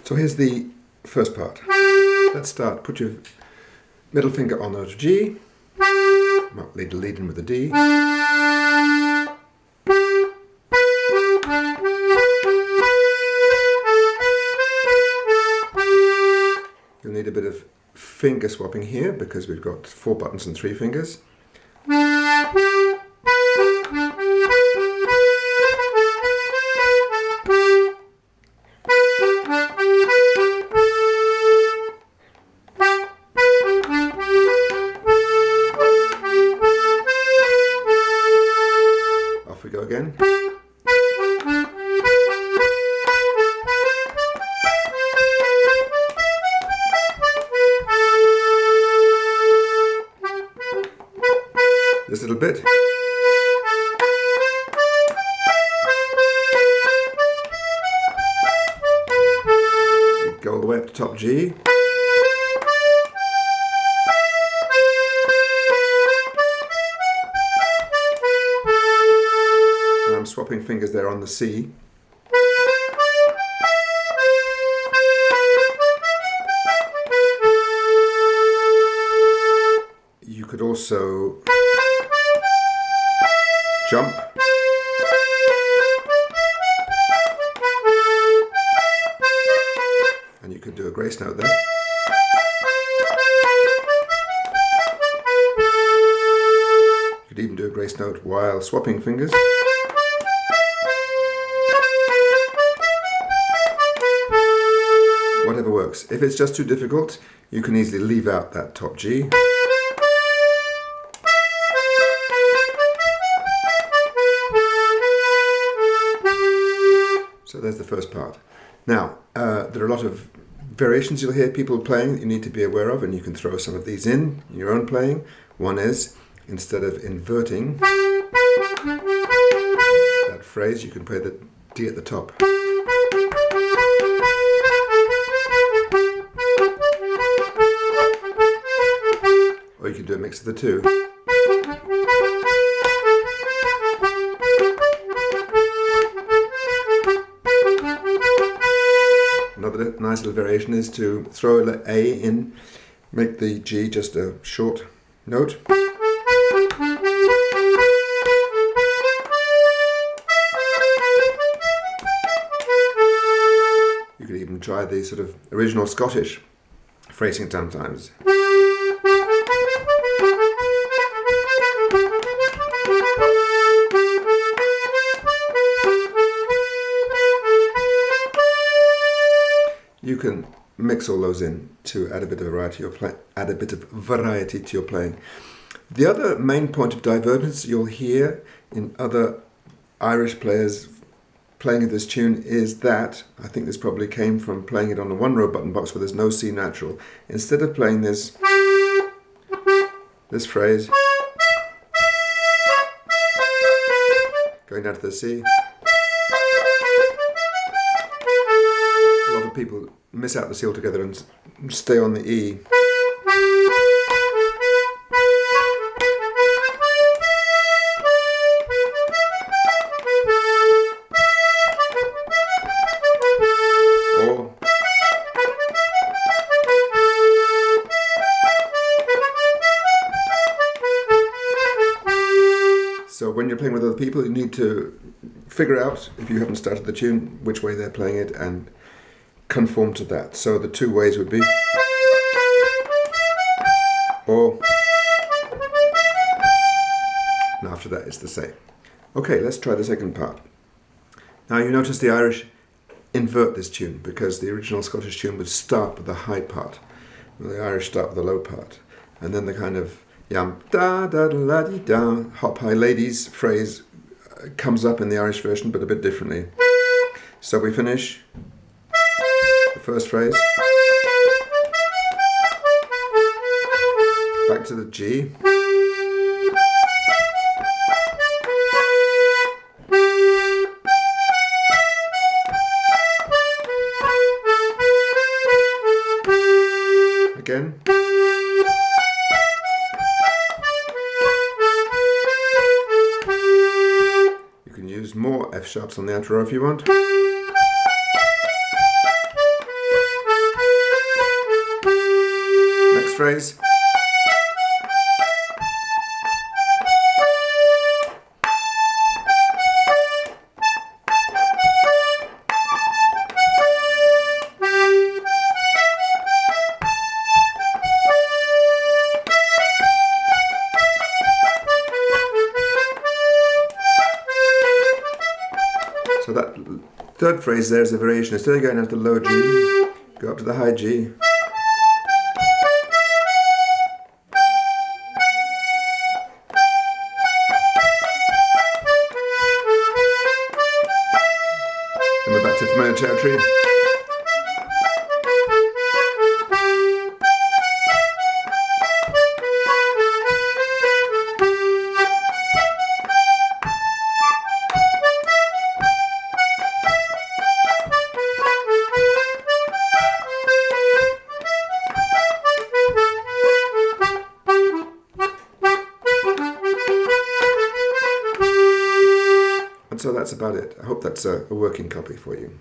So here's the first part. Let's start. Put your middle finger on the note of G. Lead in with a D. You'll need a bit of finger swapping here because we've got 4 buttons and 3 fingers. Off we go again. This little bit. We go all the way up to top G. And I'm swapping fingers there on the C. You could also jump. And you could do a grace note there. You could even do a grace note while swapping fingers. Whatever works. If it's just too difficult, you can easily leave out that top G. So there's the first part. Now, there are a lot of variations you'll hear people playing that you need to be aware of, and you can throw some of these in your own playing. One is, instead of inverting that phrase, you can play the D at the top. Or you can do a mix of the two. Another nice little variation is to throw an A in, make the G just a short note. You could even try the sort of original Scottish phrasing sometimes. You can mix all those in to add a bit of variety to your playing. The other main point of divergence you'll hear in other Irish players playing this tune is that, I think this probably came from playing it on a 1-row button box where there's no C natural. Instead of playing this phrase, going down to the C, a lot of people miss out the C altogether and stay on the E. Or so when you're playing with other people, you need to figure out, if you haven't started the tune, which way they're playing it and conform to that. So the two ways would be or, and after that it's the same. Okay, let's try the second part. Now you notice the Irish invert this tune because the original Scottish tune would start with the high part. The Irish start with the low part. And then the kind of yam da da da da da hop high ladies phrase comes up in the Irish version, but a bit differently. So we finish the first phrase, back to the G, again, you can use more F sharps on the outer row if you want. third phrase there is a variation. Instead of going down to the low G, go up to the high G. And we're back to familiar territory. And so that's about it. I hope that's a working copy for you.